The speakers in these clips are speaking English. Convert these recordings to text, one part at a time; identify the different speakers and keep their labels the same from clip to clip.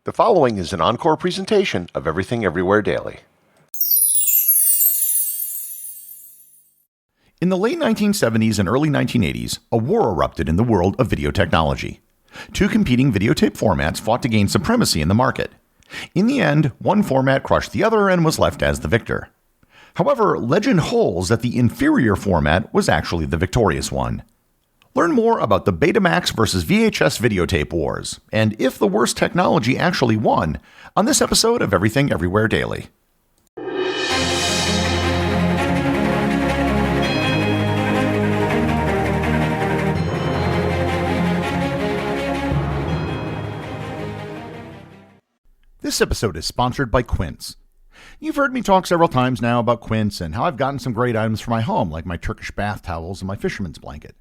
Speaker 1: The following is an encore presentation of Everything Everywhere Daily.
Speaker 2: In the late 1970s and early 1980s, a war erupted in the world of video technology. Two competing videotape formats fought to gain supremacy in the market. In the end, one format crushed the other and was left as the victor. However, legend holds that the inferior format was actually the victorious one. Learn more about the Betamax versus VHS videotape wars, and if the worst technology actually won, on this episode of Everything Everywhere Daily. This episode is sponsored by Quince. You've heard me talk several times now about Quince and how I've gotten some great items for my home, like my Turkish bath towels and my fisherman's blanket.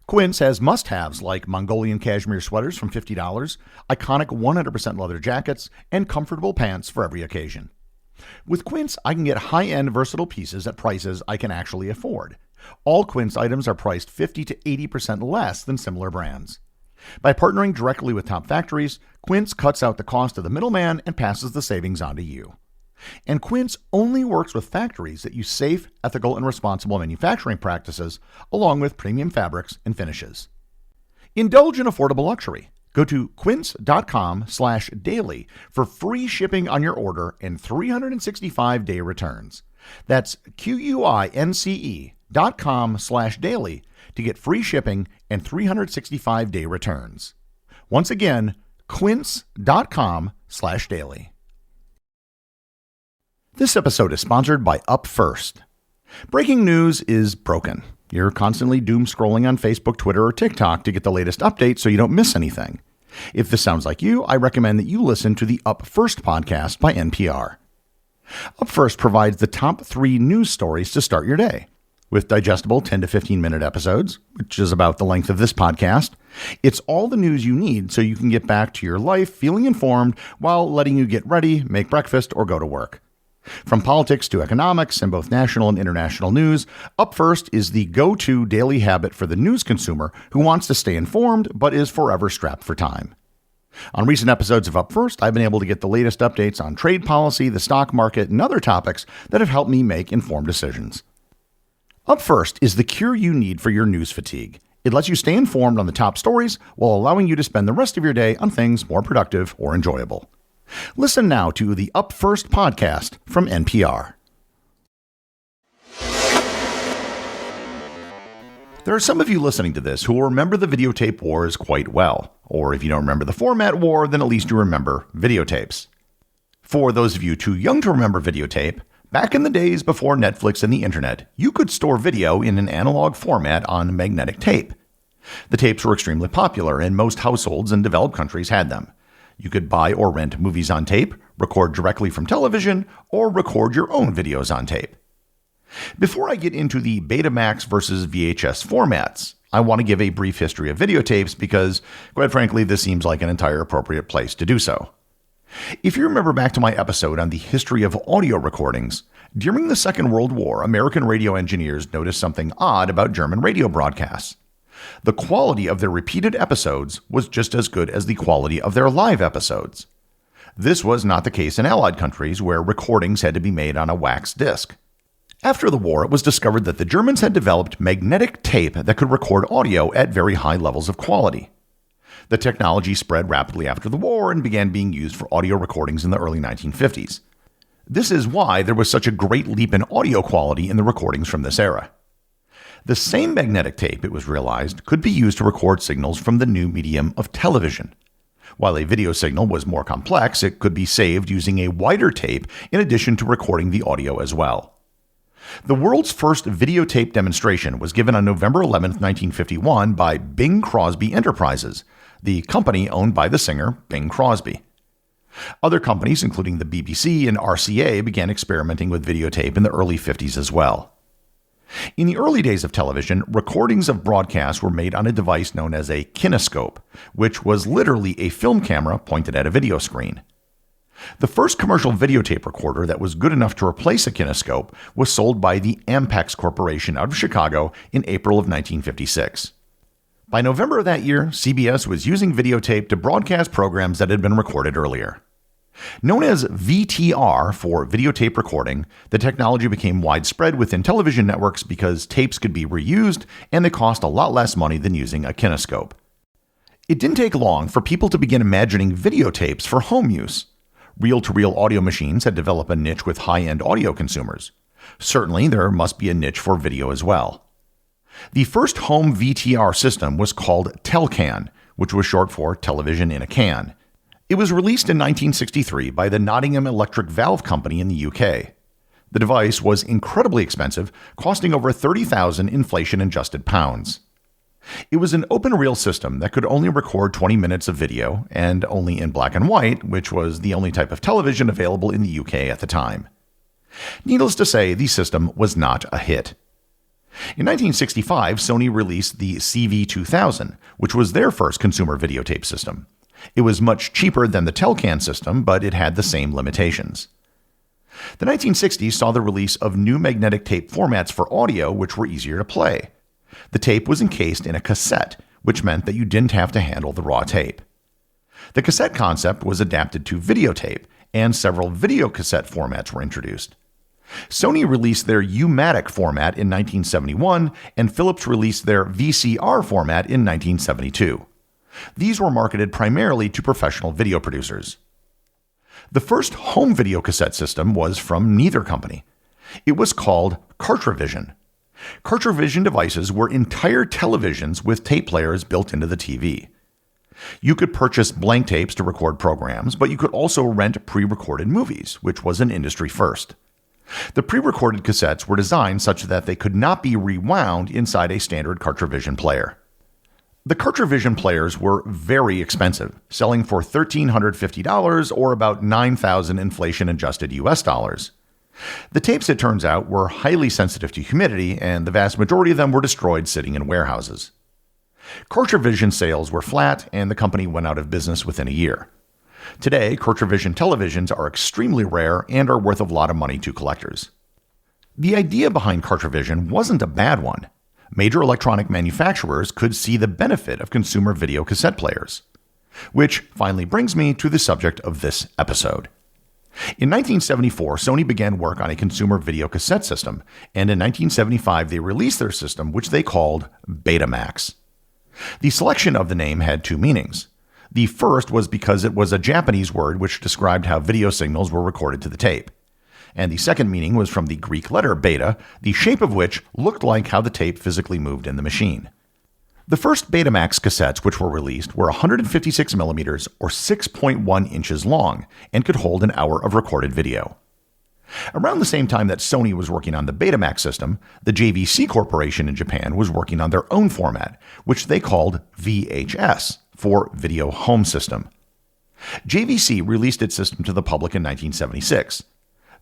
Speaker 2: Quince has must-haves like Mongolian cashmere sweaters from $50, iconic 100% leather jackets, and comfortable pants for every occasion. With Quince, I can get high-end versatile pieces at prices I can actually afford. All Quince items are priced 50 to 80% less than similar brands. By partnering directly with top factories, Quince cuts out the cost of the middleman and passes the savings on to you. And Quince only works with factories that use safe, ethical, and responsible manufacturing practices, along with premium fabrics and finishes. Indulge in affordable luxury. Go to quince.com/daily for free shipping on your order and 365-day returns. That's QUINCE.com/daily to get free shipping and 365-day returns. Once again, quince.com/daily. This episode is sponsored by Up First. Breaking news is broken. You're constantly doom scrolling on Facebook, Twitter, or TikTok to get the latest updates so you don't miss anything. If this sounds like you, I recommend that you listen to the Up First podcast by NPR. Up First provides the top 3 news stories to start your day. With digestible 10 to 15 minute episodes, which is about the length of this podcast, it's all the news you need so you can get back to your life feeling informed while letting you get ready, make breakfast, or go to work. From politics to economics and both national and international news, Up First is the go-to daily habit for the news consumer who wants to stay informed but is forever strapped for time. On recent episodes of Up First, I've been able to get the latest updates on trade policy, the stock market, and other topics that have helped me make informed decisions. Up First is the cure you need for your news fatigue. It lets you stay informed on the top stories while allowing you to spend the rest of your day on things more productive or enjoyable. Listen now to the Up First podcast from NPR. There are some of you listening to this who will remember the videotape wars quite well. Or if you don't remember the format war, then at least you remember videotapes. For those of you too young to remember videotape, back in the days before Netflix and the internet, you could store video in an analog format on magnetic tape. The tapes were extremely popular, and most households in developed countries had them. You could buy or rent movies on tape, record directly from television, or record your own videos on tape. Before I get into the Betamax versus VHS formats, I want to give a brief history of videotapes because, quite frankly, this seems like an entire appropriate place to do so. If you remember back to my episode on the history of audio recordings, during the Second World War, American radio engineers noticed something odd about German radio broadcasts. The quality of their repeated episodes was just as good as the quality of their live episodes. This was not the case in Allied countries where recordings had to be made on a wax disc. After the war, it was discovered that the Germans had developed magnetic tape that could record audio at very high levels of quality. The technology spread rapidly after the war and began being used for audio recordings in the early 1950s. This is why there was such a great leap in audio quality in the recordings from this era. The same magnetic tape, it was realized, could be used to record signals from the new medium of television. While a video signal was more complex, it could be saved using a wider tape in addition to recording the audio as well. The world's first videotape demonstration was given on November 11, 1951 by Bing Crosby Enterprises, the company owned by the singer Bing Crosby. Other companies, including the BBC and RCA, began experimenting with videotape in the early 50s as well. In the early days of television, recordings of broadcasts were made on a device known as a kinescope, which was literally a film camera pointed at a video screen. The first commercial videotape recorder that was good enough to replace a kinescope was sold by the Ampex Corporation out of Chicago in April of 1956. By November of that year, CBS was using videotape to broadcast programs that had been recorded earlier. Known as VTR for videotape recording, the technology became widespread within television networks because tapes could be reused and they cost a lot less money than using a kinescope. It didn't take long for people to begin imagining videotapes for home use. Reel-to-reel audio machines had developed a niche with high-end audio consumers. Certainly, there must be a niche for video as well. The first home VTR system was called Telcan, which was short for television in a can. It was released in 1963 by the Nottingham Electric Valve Company in the UK. The device was incredibly expensive, costing over 30,000 inflation-adjusted pounds. It was an open-reel system that could only record 20 minutes of video, and only in black and white, which was the only type of television available in the UK at the time. Needless to say, the system was not a hit. In 1965, Sony released the CV2000, which was their first consumer videotape system. It was much cheaper than the Telcan system, but it had the same limitations. The 1960s saw the release of new magnetic tape formats for audio, which were easier to play. The tape was encased in a cassette, which meant that you didn't have to handle the raw tape. The cassette concept was adapted to videotape, and several videocassette formats were introduced. Sony released their U-matic format in 1971, and Philips released their VCR format in 1972. These were marketed primarily to professional video producers. The first home videocassette system was from neither company. It was called Cartravision. Cartravision devices were entire televisions with tape players built into the TV. You could purchase blank tapes to record programs, but you could also rent pre-recorded movies, which was an industry first. The pre-recorded cassettes were designed such that they could not be rewound inside a standard Cartravision player. The Cartravision players were very expensive, selling for $1,350 or about $9,000 inflation-adjusted US dollars. The tapes, it turns out, were highly sensitive to humidity, and the vast majority of them were destroyed sitting in warehouses. Cartravision sales were flat, and the company went out of business within a year. Today, Cartravision televisions are extremely rare and are worth a lot of money to collectors. The idea behind Cartravision wasn't a bad one. Major electronic manufacturers could see the benefit of consumer video cassette players. Which finally brings me to the subject of this episode. In 1974, Sony began work on a consumer video cassette system, and in 1975 they released their system, which they called Betamax. The selection of the name had two meanings. The first was because it was a Japanese word which described how video signals were recorded to the tape. And the second meaning was from the Greek letter beta, the shape of which looked like how the tape physically moved in the machine. The first Betamax cassettes which were released were 156 millimeters or 6.1 inches long and could hold an hour of recorded video. Around the same time that Sony was working on the Betamax system, the JVC Corporation in Japan was working on their own format, which they called VHS, for Video Home System. JVC released its system to the public in 1976.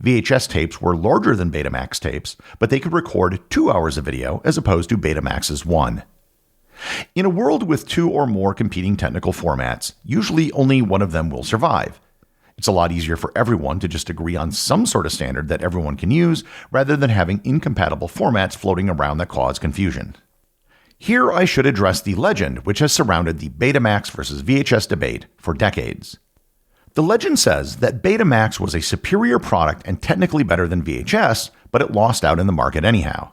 Speaker 2: VHS tapes were larger than Betamax tapes, but they could record 2 hours of video as opposed to Betamax's 1. In a world with two or more competing technical formats, usually only one of them will survive. It's a lot easier for everyone to just agree on some sort of standard that everyone can use, rather than having incompatible formats floating around that cause confusion. Here I should address the legend which has surrounded the Betamax versus VHS debate for decades. The legend says that Betamax was a superior product and technically better than VHS, but it lost out in the market anyhow.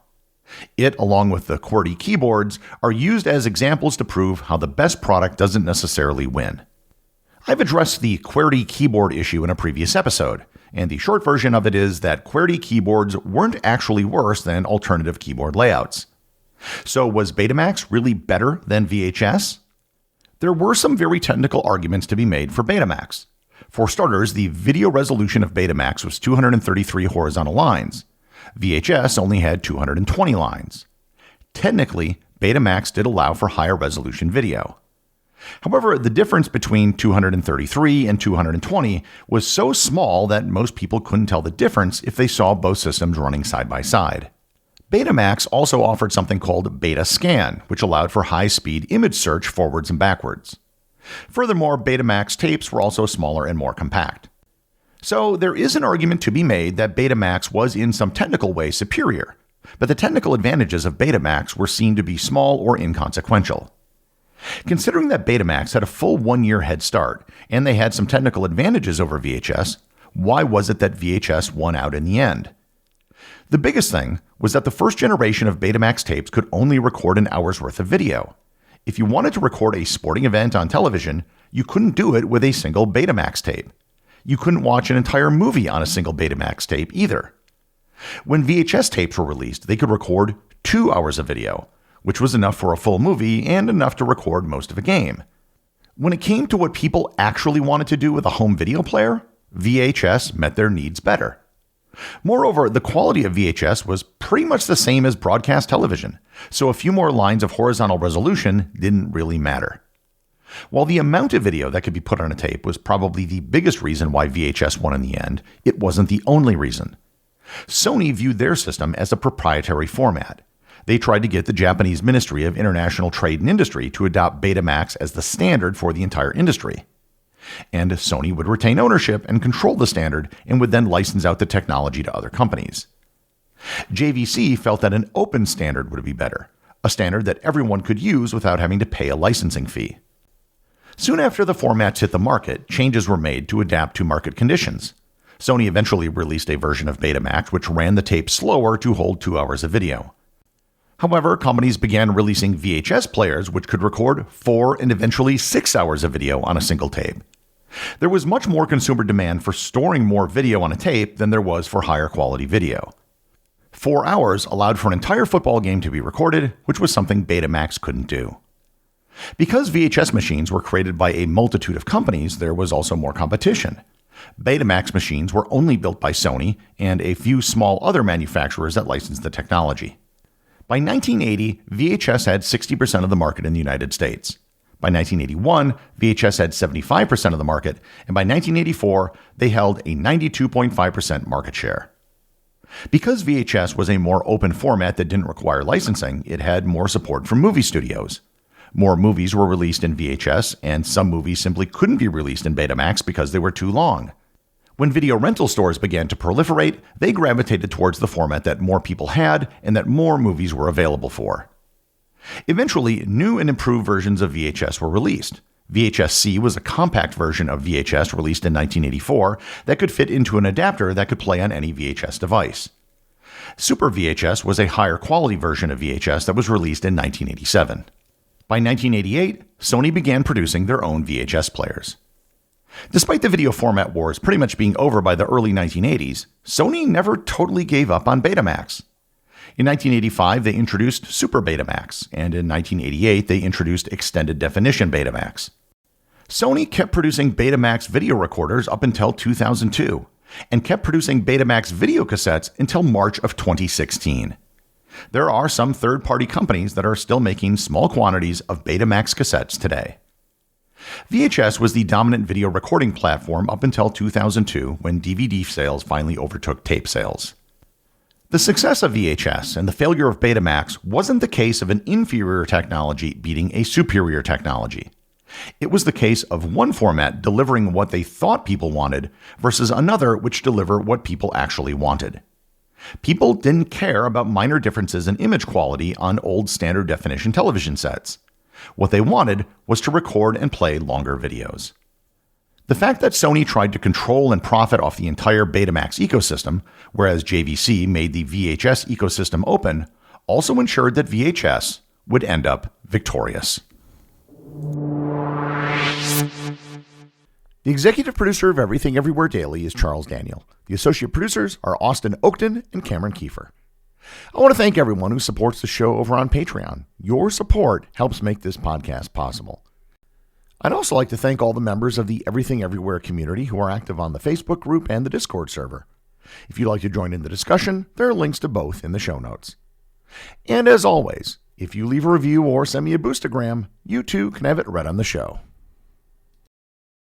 Speaker 2: It, along with the QWERTY keyboards, are used as examples to prove how the best product doesn't necessarily win. I've addressed the QWERTY keyboard issue in a previous episode, and the short version of it is that QWERTY keyboards weren't actually worse than alternative keyboard layouts. So was Betamax really better than VHS? There were some very technical arguments to be made for Betamax. For starters, the video resolution of Betamax was 233 horizontal lines. VHS only had 220 lines. Technically, Betamax did allow for higher resolution video. However, the difference between 233 and 220 was so small that most people couldn't tell the difference if they saw both systems running side by side. Betamax also offered something called Beta Scan, which allowed for high-speed image search forwards and backwards. Furthermore, Betamax tapes were also smaller and more compact. So there is an argument to be made that Betamax was in some technical way superior, but the technical advantages of Betamax were seen to be small or inconsequential. Considering that Betamax had a full 1-year head start, and they had some technical advantages over VHS, why was it that VHS won out in the end? The biggest thing was that the first generation of Betamax tapes could only record an hour's worth of video. If you wanted to record a sporting event on television, you couldn't do it with a single Betamax tape. You couldn't watch an entire movie on a single Betamax tape either. When VHS tapes were released, they could record 2 hours of video, which was enough for a full movie and enough to record most of a game. When it came to what people actually wanted to do with a home video player, VHS met their needs better. Moreover, the quality of VHS was pretty much the same as broadcast television, so a few more lines of horizontal resolution didn't really matter. While the amount of video that could be put on a tape was probably the biggest reason why VHS won in the end, it wasn't the only reason. Sony viewed their system as a proprietary format. They tried to get the Japanese Ministry of International Trade and Industry to adopt Betamax as the standard for the entire industry. And Sony would retain ownership and control the standard and would then license out the technology to other companies. JVC felt that an open standard would be better, a standard that everyone could use without having to pay a licensing fee. Soon after the formats hit the market, changes were made to adapt to market conditions. Sony eventually released a version of Betamax which ran the tape slower to hold 2 hours of video. However, companies began releasing VHS players which could record 4 and eventually 6 hours of video on a single tape. There was much more consumer demand for storing more video on a tape than there was for higher quality video. 4 hours allowed for an entire football game to be recorded, which was something Betamax couldn't do. Because VHS machines were created by a multitude of companies, there was also more competition. Betamax machines were only built by Sony and a few small other manufacturers that licensed the technology. By 1980, VHS had 60% of the market in the United States. By 1981, VHS had 75% of the market, and by 1984, they held a 92.5% market share. Because VHS was a more open format that didn't require licensing, it had more support from movie studios. More movies were released in VHS, and some movies simply couldn't be released in Betamax because they were too long. When video rental stores began to proliferate, they gravitated towards the format that more people had and that more movies were available for. Eventually, new and improved versions of VHS were released. VHS-C was a compact version of VHS released in 1984 that could fit into an adapter that could play on any VHS device. Super VHS was a higher quality version of VHS that was released in 1987. By 1988, Sony began producing their own VHS players. Despite the video format wars pretty much being over by the early 1980s, Sony never totally gave up on Betamax. In 1985, they introduced Super Betamax, and in 1988, they introduced Extended Definition Betamax. Sony kept producing Betamax video recorders up until 2002, and kept producing Betamax video cassettes until March of 2016. There are some third-party companies that are still making small quantities of Betamax cassettes today. VHS was the dominant video recording platform up until 2002 when DVD sales finally overtook tape sales. The success of VHS and the failure of Betamax wasn't the case of an inferior technology beating a superior technology. It was the case of one format delivering what they thought people wanted versus another which delivered what people actually wanted. People didn't care about minor differences in image quality on old standard definition television sets. What they wanted was to record and play longer videos. The fact that Sony tried to control and profit off the entire Betamax ecosystem, whereas JVC made the VHS ecosystem open, also ensured that VHS would end up victorious. The executive producer of Everything Everywhere Daily is Charles Daniel. The associate producers are Austin Oakton and Cameron Kiefer. I want to thank everyone who supports the show over on Patreon. Your support helps make this podcast possible. I'd also like to thank all the members of the Everything Everywhere community who are active on the Facebook group and the Discord server. If you'd like to join in the discussion, there are links to both in the show notes. And as always, if you leave a review or send me a boostagram, you too can have it read on the show.